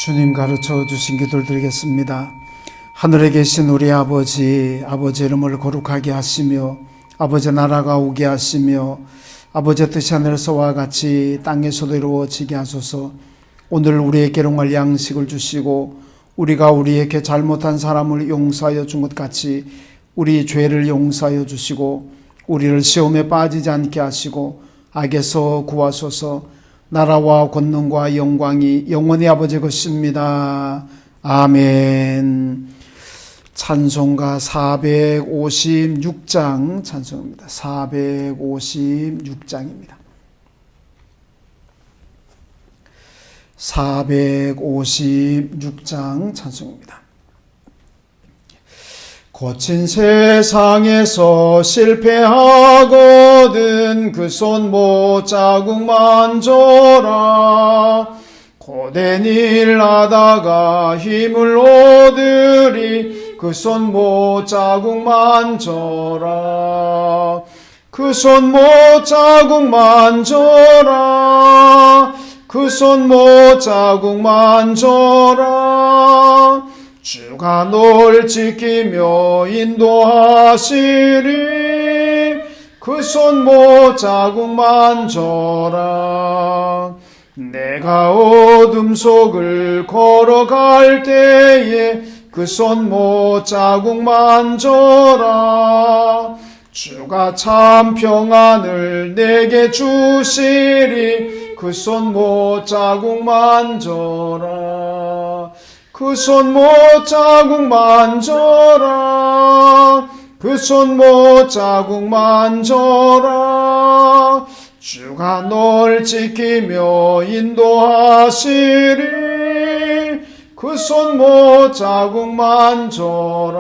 주님 가르쳐 주신 기도를 드리겠습니다. 하늘에 계신 우리 아버지, 아버지 이름을 거룩하게 하시며 아버지 나라가 오게 하시며 아버지의 뜻이 하늘에서와 같이 땅에서도 이루어지게 하소서. 오늘 우리에게 일용할 양식을 주시고 우리가 우리에게 잘못한 사람을 용서하여 준 것 같이 우리 죄를 용서하여 주시고 우리를 시험에 빠지지 않게 하시고 악에서 구하소서. 나라와 권능과 영광이 영원히 아버지 것입니다. 아멘. 찬송가 456장 찬송입니다. 456장입니다. 456장 찬송입니다. 거친 세상에서 실패하거든 그 손 못자국 만져라. 고된 일 하다가 힘을 얻으리 그 손 못자국 만져라. 그 손 못자국 만져라. 그 손 못자국 만져라. 주가 널 지키며 인도하시리 그 손 못자국 만져라. 내가 어둠 속을 걸어갈 때에 그 손 못자국 만져라. 주가 참 평안을 내게 주시리 그 손 못자국 만져라. 그 손 못자국 만져라. 그 손 못자국 만져라. 주가 널 지키며 인도하시리 그 손 못자국 만져라.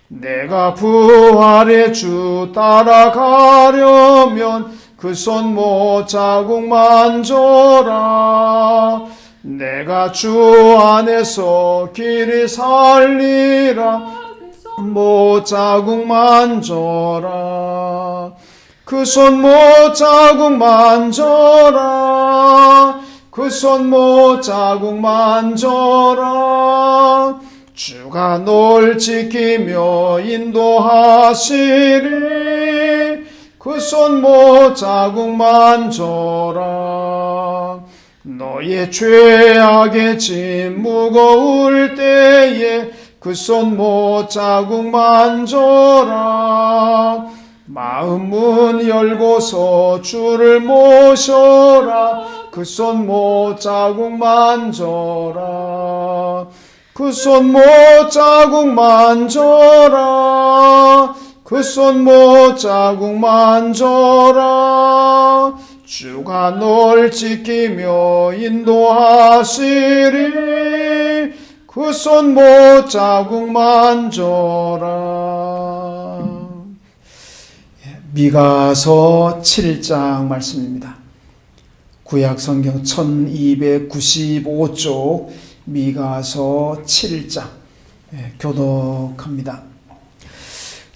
내가 부활의 주 따라가려면 그 손 못자국 만져라. 내가 주 안에서 길이 살리라 못자국 만져라. 그 손 못자국 만져라. 그 손 못자국 만져라. 주가 널 지키며 인도하시리 그 손 못자국 만져라. 너의 죄악의 짐 무거울 때에 그 손 못자국 만져라. 마음 문 열고서 주를 모셔라. 그 손 못자국 만져라. 그 손 못자국 만져라. 그 손 못자국 만져라. 주가 널 지키며 인도하시리 그 손 못자국 만져라. 미가서 7장 말씀입니다. 구약성경 1295쪽 미가서 7장 교독합니다.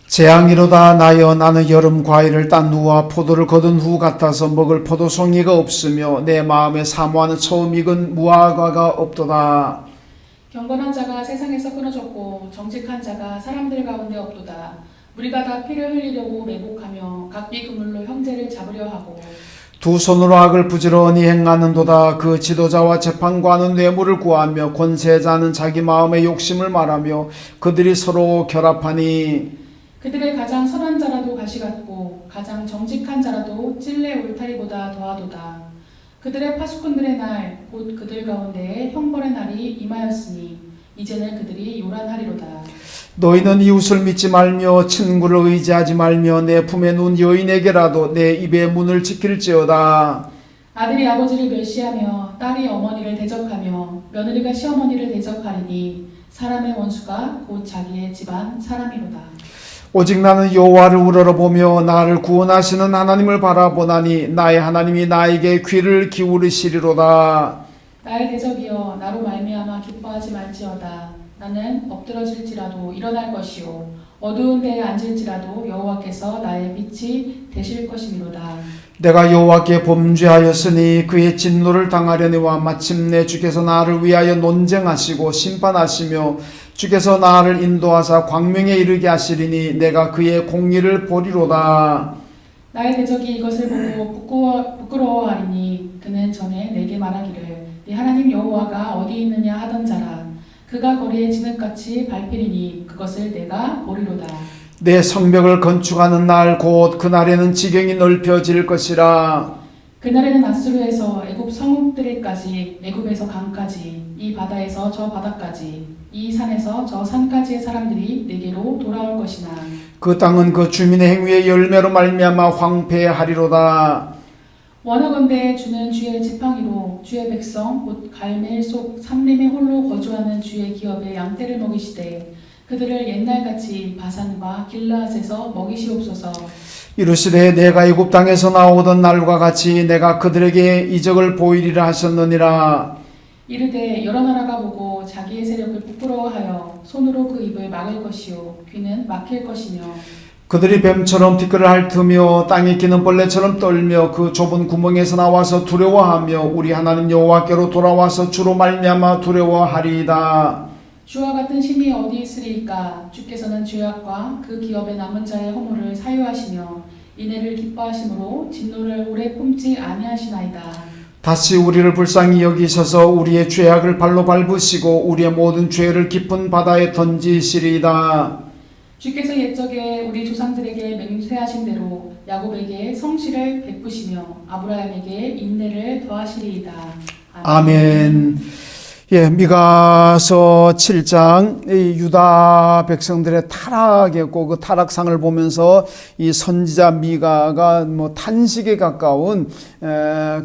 재앙이로다 나여 나는 여름 과일을 딴 후와 포도를 거둔 후 같아서 먹을 포도송이가 없으며 내 마음에 사모하는 처음 익은 무화과가 없도다. 경건한 자가 세상에서 끊어졌고 정직한 자가 사람들 가운데 없도다. 우리가 다 피를 흘리려고 매복하며 각기 그물로 형제를 잡으려 하고 두 손으로 악을 부지런히 행하는도다. 그 지도자와 재판관은 뇌물을 구하며 권세자는 자기 마음의 욕심을 말하며 그들이 서로 결합하니 그들의 가장 선한 자라도 가시 같고 가장 정직한 자라도 찔레 울타리보다 더하도다. 그들의 파수꾼들의 날 곧 그들 가운데에 형벌의 날이 임하였으니 이제는 그들이 요란하리로다. 너희는 이웃을 믿지 말며 친구를 의지하지 말며 내 품에 누운 여인에게라도 내 입의 문을 지킬지어다. 아들이 아버지를 멸시하며 딸이 어머니를 대적하며 며느리가 시어머니를 대적하리니 사람의 원수가 곧 자기의 집안 사람이로다. 오직 나는 여호와를 우러러보며 나를 구원하시는 하나님을 바라보나니 나의 하나님이 나에게 귀를 기울이시리로다. 나의 대적이여 나로 말미암아 기뻐하지 말지어다. 나는 엎드러질지라도 일어날 것이요 어두운 데에 앉을지라도 여호와께서 나의 빛이 되실 것이미로다. 내가 여호와께 범죄하였으니 그의 진노를 당하려니와 마침내 주께서 나를 위하여 논쟁하시고 심판하시며 주께서 나를 인도하사 광명에 이르게 하시리니 내가 그의 공의를 보리로다. 나의 대적이 이것을 보고 부끄러워하리니 그는 전에 내게 말하기를 네 하나님 여호와가 어디 있느냐 하던 자라. 그가 거리에 진흙같이 밟히리니 그것을 내가 보리로다. 내 성벽을 건축하는 날 곧 그날에는 지경이 넓혀질 것이라. 그날에는 아수르에서 애굽 성읍들까지, 애굽에서 강까지, 이 바다에서 저 바다까지, 이 산에서 저 산까지의 사람들이 내게로 돌아올 것이나 그 땅은 그 주민의 행위의 열매로 말미암아 황폐하리로다. 원하건대 주는 주의 지팡이로 주의 백성 곧 갈멜 속 삼림에 홀로 거주하는 주의 기업의 양떼를 먹이시되 그들을 옛날같이 바산과 길라앗에서 먹이시옵소서. 이르시되 내가 애굽 땅에서 나오던 날과 같이 내가 그들에게 이적을 보이리라 하셨느니라. 이르되 여러 나라가 보고 자기의 세력을 부끄러워하여 손으로 그 입을 막을 것이요 귀는 막힐 것이며 그들이 뱀처럼 티끌을 핥으며 땅에 기는 벌레처럼 떨며 그 좁은 구멍에서 나와서 두려워하며 우리 하나님 여호와께로 돌아와서 주로 말미암아 두려워하리이다. 주와 같은 신이 어디 있으리이까. 주께서는 죄악과 그 기업의 남은 자의 허물을 사유하시며 인애를 기뻐하심으로 진노를 오래 품지 아니하시나이다. 다시 우리를 불쌍히 여기셔서 우리의 죄악을 발로 밟으시고 우리의 모든 죄를 깊은 바다에 던지시리이다. 주께서 옛적에 우리 조상들에게 맹세하신 대로 야곱에게 성실을 베푸시며 아브라함에게 인내를 더하시리이다. 아멘. 예, 미가서 7장 이 유다 백성들의 타락이었고 그 타락상을 보면서 이 선지자 미가가 뭐 탄식에 가까운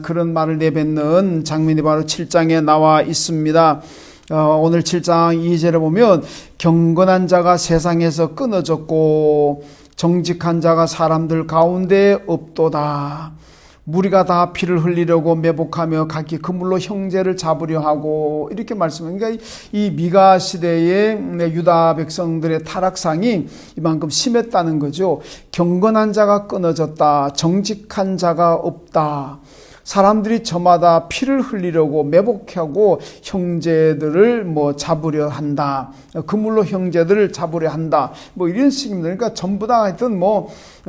그런 말을 내뱉는 장면이 바로 7장에 나와 있습니다. 오늘 7장 2절에 보면 경건한 자가 세상에서 끊어졌고 정직한 자가 사람들 가운데 없도다. 무리가 다 피를 흘리려고 매복하며 각기 그물로 형제를 잡으려 하고 이렇게 말씀합니다. 그러니까 이 미가 시대의 유다 백성들의 타락상이 이만큼 심했다는 거죠. 경건한 자가 끊어졌다. 정직한 자가 없다. 사람들이 저마다 피를 흘리려고 매복하고 형제들을 잡으려 한다. 그물로 형제들을 잡으려 한다. 이런 식입니다. 그러니까 전부 다 하여튼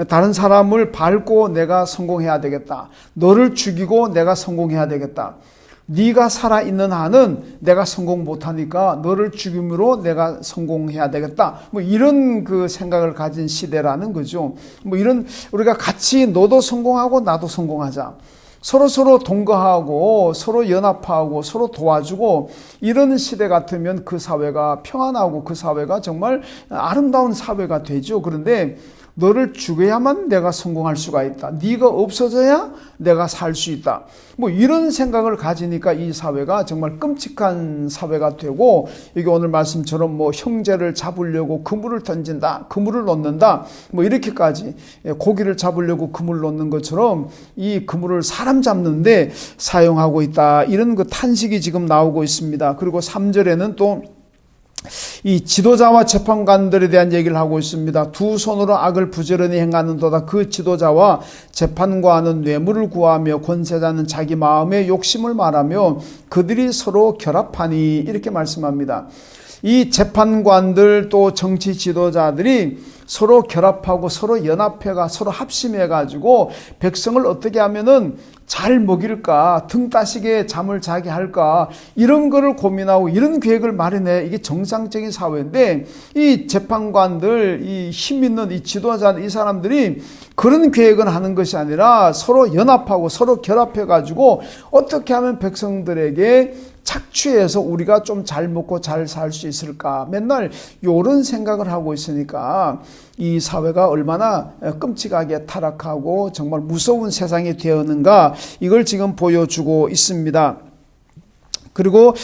다른 사람을 밟고 내가 성공해야 되겠다. 너를 죽이고 내가 성공해야 되겠다. 네가 살아있는 한은 내가 성공 못하니까 너를 죽임으로 내가 성공해야 되겠다. 이런 그 생각을 가진 시대라는 거죠. 이런 우리가 같이 너도 성공하고 나도 성공하자. 서로 동거하고 서로 연합하고 서로 도와주고 이런 시대 같으면 그 사회가 평안하고 그 사회가 정말 아름다운 사회가 되죠. 그런데 너를 죽여야만 내가 성공할 수가 있다. 네가 없어져야 내가 살 수 있다. 이런 생각을 가지니까 이 사회가 정말 끔찍한 사회가 되고 여기 오늘 말씀처럼 형제를 잡으려고 그물을 던진다. 그물을 놓는다. 이렇게까지 고기를 잡으려고 그물을 놓는 것처럼 이 그물을 사람 잡는데 사용하고 있다. 이런 그 탄식이 지금 나오고 있습니다. 그리고 3절에는 또 이 지도자와 재판관들에 대한 얘기를 하고 있습니다. 두 손으로 악을 부지런히 행하는도다. 그 지도자와 재판관은 뇌물을 구하며 권세자는 자기 마음의 욕심을 말하며 그들이 서로 결합하니 이렇게 말씀합니다. 이 재판관들 또 정치 지도자들이 서로 결합하고 서로 연합해가 서로 합심해가지고 백성을 어떻게 하면은 잘 먹일까, 등 따시게 잠을 자게 할까, 이런 거를 고민하고 이런 계획을 마련해. 이게 정상적인 사회인데 이 재판관들, 이 힘 있는 이 지도자들, 이 사람들이 그런 계획은 하는 것이 아니라 서로 연합하고 서로 결합해가지고 어떻게 하면 백성들에게 착취해서 우리가 좀 잘 먹고 잘 살 수 있을까, 맨날 이런 생각을 하고 있으니까 이 사회가 얼마나 끔찍하게 타락하고 정말 무서운 세상이 되었는가, 이걸 지금 보여주고 있습니다. 그리고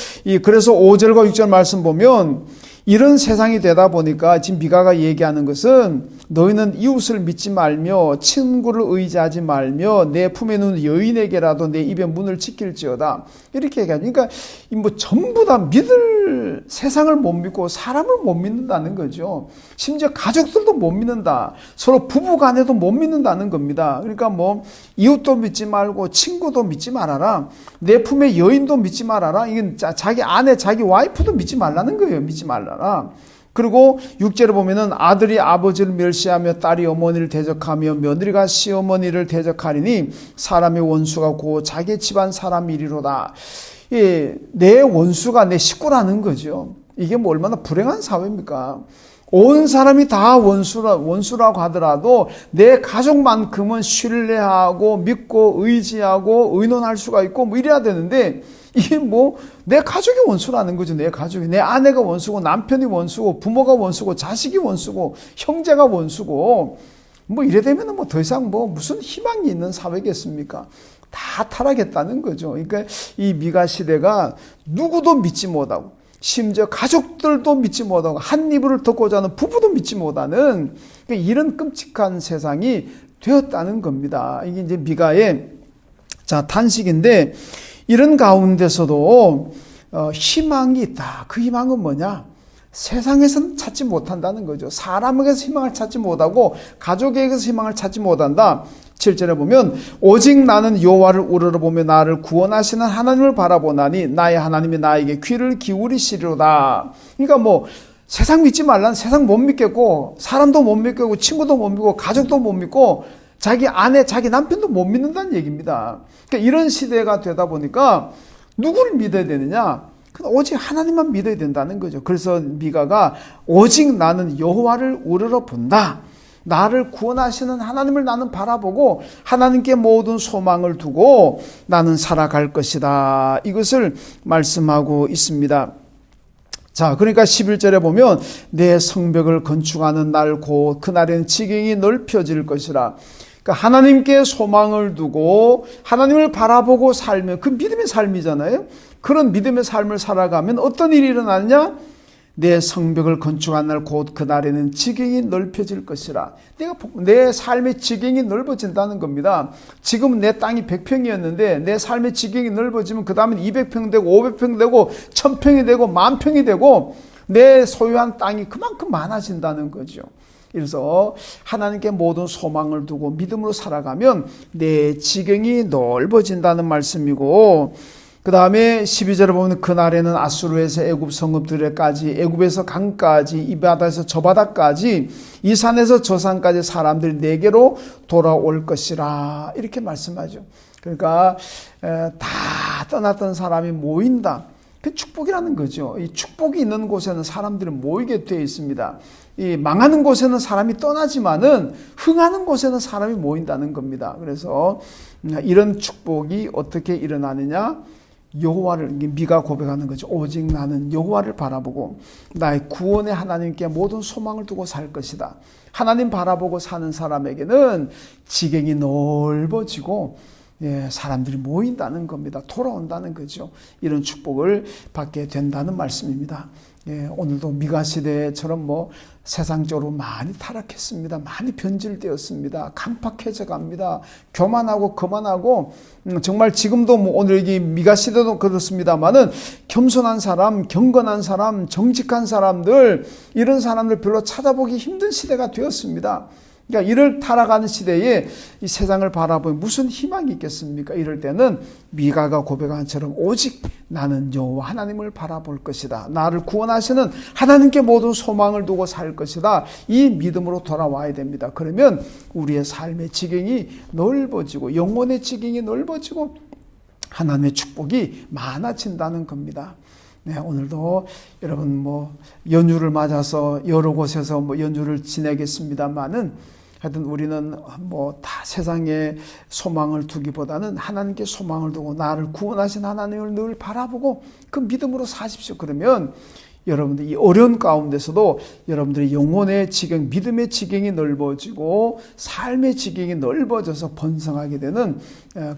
그래서 5절과 6절 말씀 보면 이런 세상이 되다 보니까 지금 미가가 얘기하는 것은 너희는 이웃을 믿지 말며 친구를 의지하지 말며 내 품에 있는 여인에게라도 내 입의 문을 지킬지어다. 이렇게 얘기하죠. 그러니까 뭐 전부 다 믿을 세상을 못 믿고 사람을 못 믿는다는 거죠. 심지어 가족들도 못 믿는다. 서로 부부 간에도 못 믿는다는 겁니다. 그러니까 뭐 이웃도 믿지 말고 친구도 믿지 말아라. 내 품에 여인도 믿지 말아라. 이건 자기 아내, 자기 와이프도 믿지 말라는 거예요. 믿지 말라라. 그리고 6절에 보면은 아들이 아버지를 멸시하며 딸이 어머니를 대적하며 며느리가 시어머니를 대적하리니 사람의 원수가 곧 자기 집안 사람이리로다. 내 원수가 내 식구라는 거죠. 이게 뭐 얼마나 불행한 사회입니까? 온 사람이 다 원수라고 하더라도 내 가족만큼은 신뢰하고 믿고 의지하고 의논할 수가 있고 뭐 이래야 되는데 이게 뭐 내 가족이 원수라는 거죠. 내 가족이. 내 아내가 원수고 남편이 원수고 부모가 원수고 자식이 원수고 형제가 원수고 뭐 이래 되면 뭐 더 이상 뭐 무슨 희망이 있는 사회겠습니까? 다 타락했다는 거죠. 그러니까 이 미가 시대가 누구도 믿지 못하고 심지어 가족들도 믿지 못하고 한 이불을 덮고 자는 부부도 믿지 못하는 이런 끔찍한 세상이 되었다는 겁니다. 이게 이제 미가의 탄식인데 이런 가운데서도 희망이 있다. 그 희망은 뭐냐? 세상에서는 찾지 못한다는 거죠. 사람에게서 희망을 찾지 못하고 가족에게서 희망을 찾지 못한다. 7절에 보면 오직 나는 여호와를 우러러보며 나를 구원하시는 하나님을 바라보나니 나의 하나님이 나에게 귀를 기울이시리로다. 그러니까 뭐 세상 믿지 말라는, 세상 못 믿겠고 사람도 못 믿겠고 친구도 못 믿고 가족도 못 믿고 자기 아내, 자기 남편도 못 믿는다는 얘기입니다. 그러니까 이런 시대가 되다 보니까 누구를 믿어야 되느냐? 오직 하나님만 믿어야 된다는 거죠. 그래서 미가가 오직 나는 여호와를 우러러본다. 나를 구원하시는 하나님을 나는 바라보고 하나님께 모든 소망을 두고 나는 살아갈 것이다. 이것을 말씀하고 있습니다. 자, 그러니까 11절에 보면 내 성벽을 건축하는 날 곧 그날에는 지경이 넓혀질 것이라. 그러니까 하나님께 소망을 두고 하나님을 바라보고 살면 그 믿음의 삶이잖아요. 그런 믿음의 삶을 살아가면 어떤 일이 일어나느냐? 내 성벽을 건축한 날 곧 그날에는 지경이 넓혀질 것이라. 내 삶의 지경이 넓어진다는 겁니다. 지금은 내 땅이 100평이었는데 내 삶의 지경이 넓어지면 그 다음엔 200평 되고 500평 되고 1000평이 되고 10,000평이 되고 내 소유한 땅이 그만큼 많아진다는 거죠. 그래서 하나님께 모든 소망을 두고 믿음으로 살아가면 내 지경이 넓어진다는 말씀이고, 그 다음에 12절에 보면 그날에는 아수르에서 애굽 성읍들에까지, 애굽에서 강까지, 이 바다에서 저 바다까지, 이 산에서 저 산까지 사람들이 내게로 돌아올 것이라. 이렇게 말씀하죠. 그러니까 다 떠났던 사람이 모인다. 그 축복이라는 거죠. 이 축복이 있는 곳에는 사람들이 모이게 되어 있습니다. 이 망하는 곳에는 사람이 떠나지만은 흥하는 곳에는 사람이 모인다는 겁니다. 그래서 이런 축복이 어떻게 일어나느냐? 여호와를, 미가 고백하는 거죠. 오직 나는 여호와를 바라보고 나의 구원의 하나님께 모든 소망을 두고 살 것이다. 하나님 바라보고 사는 사람에게는 지경이 넓어지고 사람들이 모인다는 겁니다. 돌아온다는 거죠. 이런 축복을 받게 된다는 말씀입니다. 오늘도 미가 시대처럼 뭐 세상적으로 많이 타락했습니다. 많이 변질되었습니다. 강팍해져 갑니다. 교만하고 거만하고 정말 지금도 뭐 오늘 여기 미가 시대도 그렇습니다만은 겸손한 사람, 경건한 사람, 정직한 사람들, 이런 사람들 별로 찾아보기 힘든 시대가 되었습니다. 그러니까 이를 타락하는 시대에 이 세상을 바라보면 무슨 희망이 있겠습니까? 이럴 때는 미가가 고백한 것처럼 오직 나는 여호와 하나님을 바라볼 것이다. 나를 구원하시는 하나님께 모든 소망을 두고 살 것이다. 이 믿음으로 돌아와야 됩니다. 그러면 우리의 삶의 지경이 넓어지고 영혼의 지경이 넓어지고 하나님의 축복이 많아진다는 겁니다. 네, 오늘도 여러분 뭐 연휴를 맞아서 여러 곳에서 뭐 연휴를 지내겠습니다만은 하여튼 우리는 뭐 다 세상에 소망을 두기보다는 하나님께 소망을 두고 나를 구원하신 하나님을 늘 바라보고 그 믿음으로 사십시오. 그러면 여러분들 이 어려운 가운데서도 여러분들의 영혼의 지경, 믿음의 지경이 넓어지고 삶의 지경이 넓어져서 번성하게 되는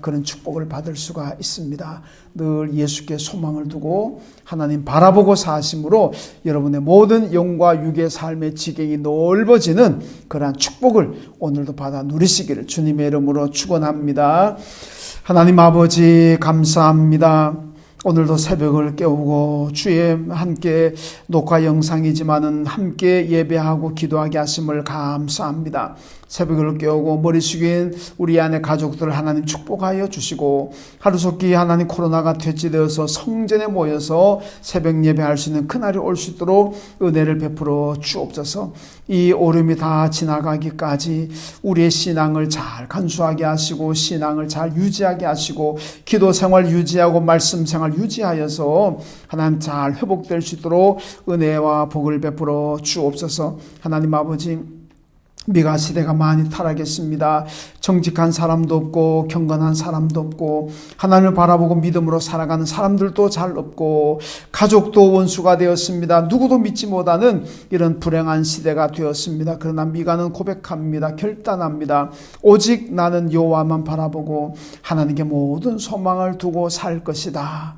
그런 축복을 받을 수가 있습니다. 늘 예수께 소망을 두고 하나님 바라보고 사심으로 여러분의 모든 영과 육의 삶의 지경이 넓어지는 그러한 축복을 오늘도 받아 누리시기를 주님의 이름으로 축원합니다. 하나님 아버지 감사합니다. 오늘도 새벽을 깨우고 주의 함께 녹화 영상이지만은 함께 예배하고 기도하게 하심을 감사합니다. 새벽을 깨우고 머리 숙인 우리 안의 가족들 하나님 축복하여 주시고 하루속히 하나님 코로나가 퇴치되어서 성전에 모여서 새벽 예배할 수 있는 그날이 올 수 있도록 은혜를 베풀어 주옵소서. 이 오름이 다 지나가기까지 우리의 신앙을 잘 간수하게 하시고 신앙을 잘 유지하게 하시고 기도 생활 유지하고 말씀 생활 유지하여서 하나님 잘 회복될 수 있도록 은혜와 복을 베풀어 주옵소서. 하나님 아버지 미가 시대가 많이 타락했습니다. 정직한 사람도 없고 경건한 사람도 없고 하나님을 바라보고 믿음으로 살아가는 사람들도 잘 없고 가족도 원수가 되었습니다. 누구도 믿지 못하는 이런 불행한 시대가 되었습니다. 그러나 미가는 고백합니다. 결단합니다. 오직 나는 여호와만 바라보고 하나님께 모든 소망을 두고 살 것이다.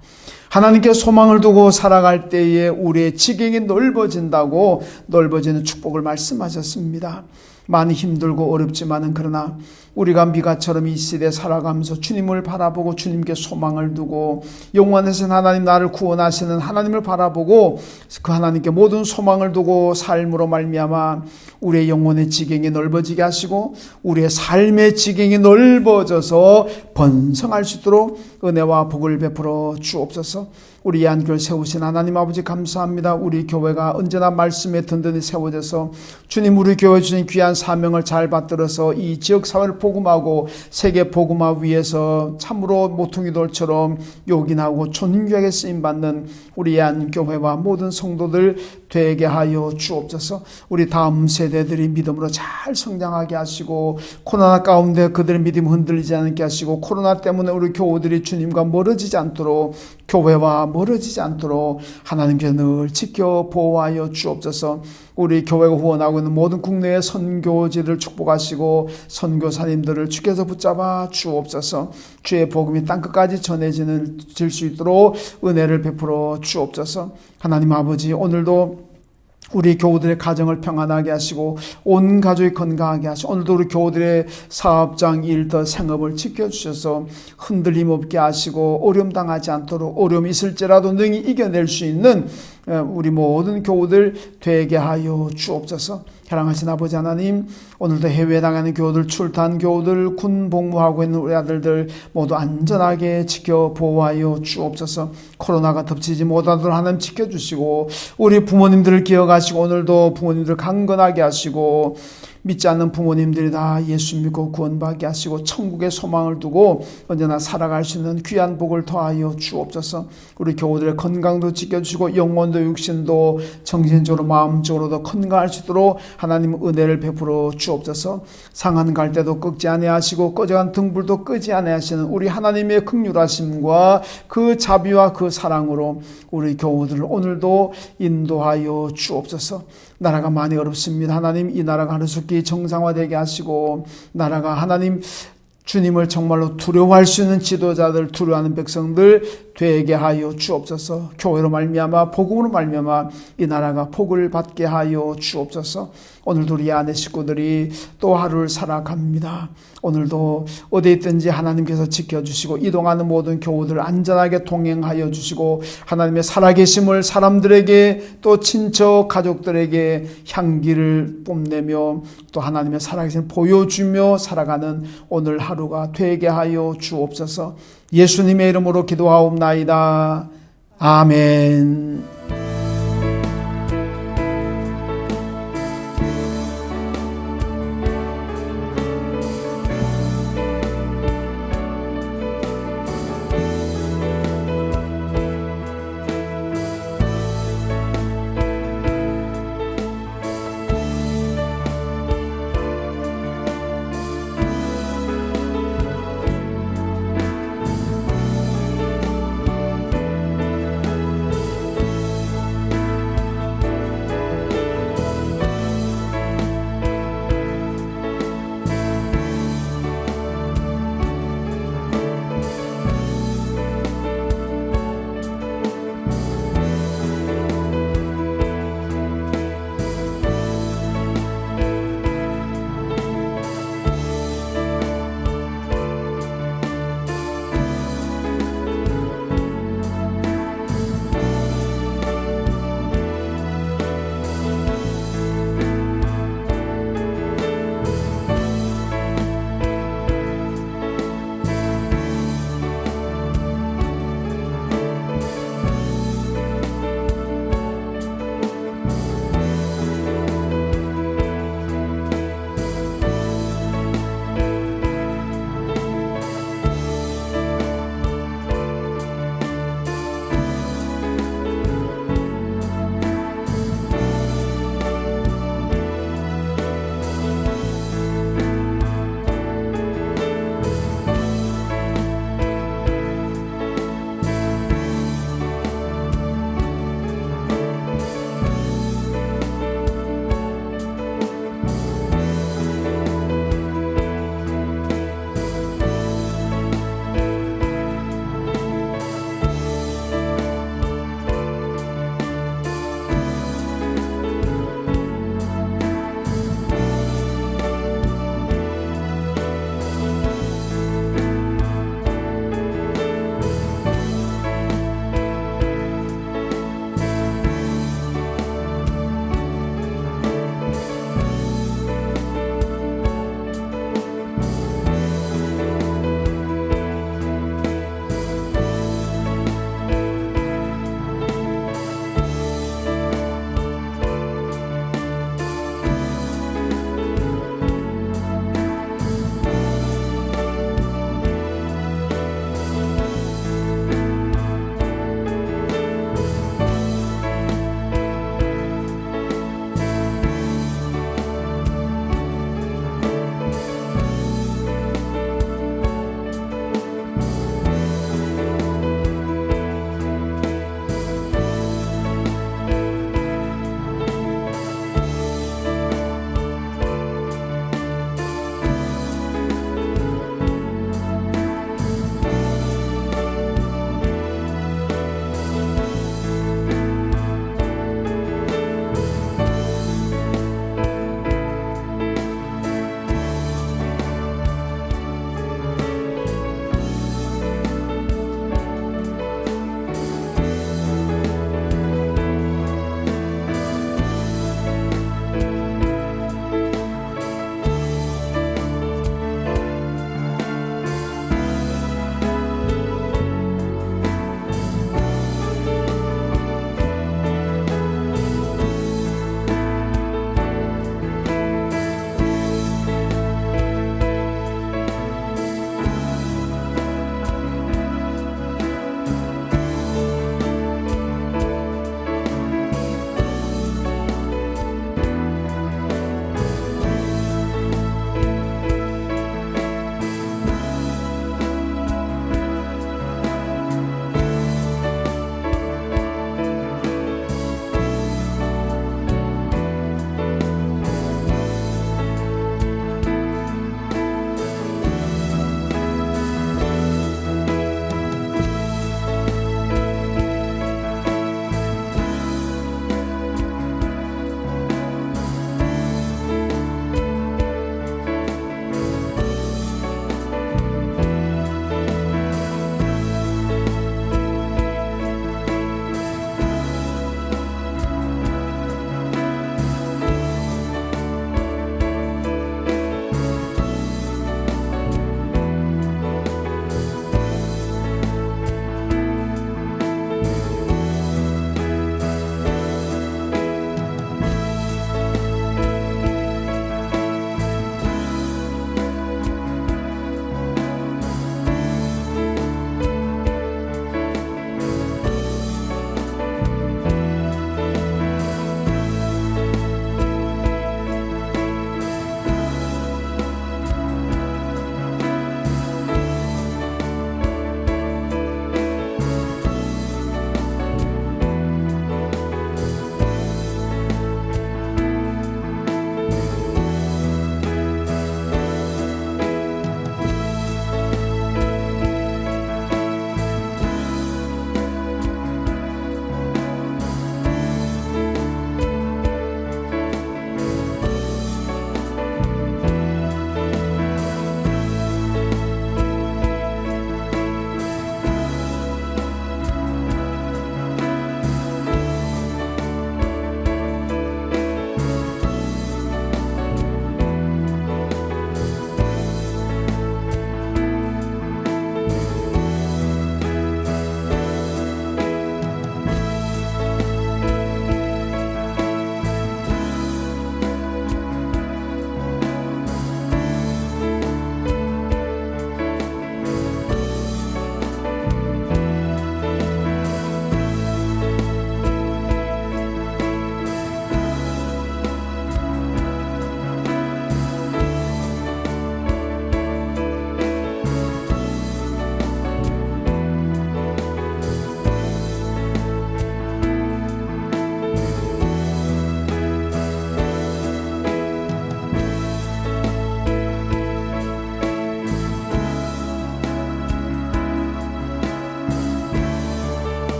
하나님께 소망을 두고 살아갈 때에 우리의 지경이 넓어진다고 넓어지는 축복을 말씀하셨습니다. 많이 힘들고 어렵지만은 그러나 우리가 미가처럼 이 시대에 살아가면서 주님을 바라보고 주님께 소망을 두고 영원하신 하나님 나를 구원하시는 하나님을 바라보고 그 하나님께 모든 소망을 두고 삶으로 말미암아 우리의 영혼의 지경이 넓어지게 하시고 우리의 삶의 지경이 넓어져서 번성할 수 있도록 은혜와 복을 베풀어 주옵소서. 우리 안교를 세우신 하나님 아버지 감사합니다. 우리 교회가 언제나 말씀에 든든히 세워져서 주님 우리 교회 주신 귀한 사명을 잘 받들어서 이 지역 사회를 복음하고 세계 복음화 위해서 참으로 모퉁이 돌처럼 요긴하고 존귀하게 쓰임받는 우리 안교회와 모든 성도들 되게 하여 주옵소서. 우리 다음 세대들이 믿음으로 잘 성장하게 하시고 코로나 가운데 그들의 믿음이 흔들리지 않게 하시고 코로나 때문에 우리 교우들이 주님과 멀어지지 않도록 교회와 멀어지지 않도록 하나님께서 늘 지켜 보호하여 주옵소서. 우리 교회가 후원하고 있는 모든 국내의 선교지를 축복하시고 선교사님들을 주께서 붙잡아 주옵소서. 주의 복음이 땅끝까지 전해질 수 있도록 은혜를 베풀어 주옵소서. 하나님 아버지 오늘도 우리 교우들의 가정을 평안하게 하시고 온 가족이 건강하게 하시고 오늘도 우리 교우들의 사업장 일터 생업을 지켜주셔서 흔들림 없게 하시고 어려움 당하지 않도록 어려움이 있을지라도 능히 이겨낼 수 있는 우리 모든 교우들 되게 하여 주옵소서. 사랑하신 아버지 하나님 오늘도 해외에 나가는 교우들 출탄 교우들 군 복무하고 있는 우리 아들들 모두 안전하게 지켜 보호하여 주옵소서. 코로나가 덮치지 못하도록 하나님 지켜주시고 우리 부모님들을 기억하시고 오늘도 부모님들 강건하게 하시고 믿지 않는 부모님들이 다 예수 믿고 구원받게 하시고 천국의 소망을 두고 언제나 살아갈 수 있는 귀한 복을 더하여 주옵소서. 우리 교우들의 건강도 지켜주시고 영혼도 육신도 정신적으로 마음적으로도 건강할 수 있도록 하나님 은혜를 베풀어 주옵소서. 상한 갈 때도 꺾지 아니하시고 꺼져간 등불도 끄지 아니하시는 우리 하나님의 긍휼하심과 그 자비와 그 사랑으로 우리 교우들을 오늘도 인도하여 주옵소서. 나라가 많이 어렵습니다. 하나님 이 나라가 하루속히 정상화되게 하시고 나라가 하나님 주님을 정말로 두려워할 수 있는 지도자들 두려워하는 백성들 되게 하여 주옵소서. 교회로 말미암아 복음으로 말미암아 이 나라가 복을 받게 하여 주옵소서. 오늘도 우리 아내 식구들이 또 하루를 살아갑니다. 오늘도 어디에 있든지 하나님께서 지켜주시고 이동하는 모든 교우들 안전하게 동행하여 주시고 하나님의 살아계심을 사람들에게 또 친척 가족들에게 향기를 뽐내며 또 하나님의 살아계심을 보여주며 살아가는 오늘 하루가 되게 하여 주옵소서. 예수님의 이름으로 기도하옵나이다. 아멘.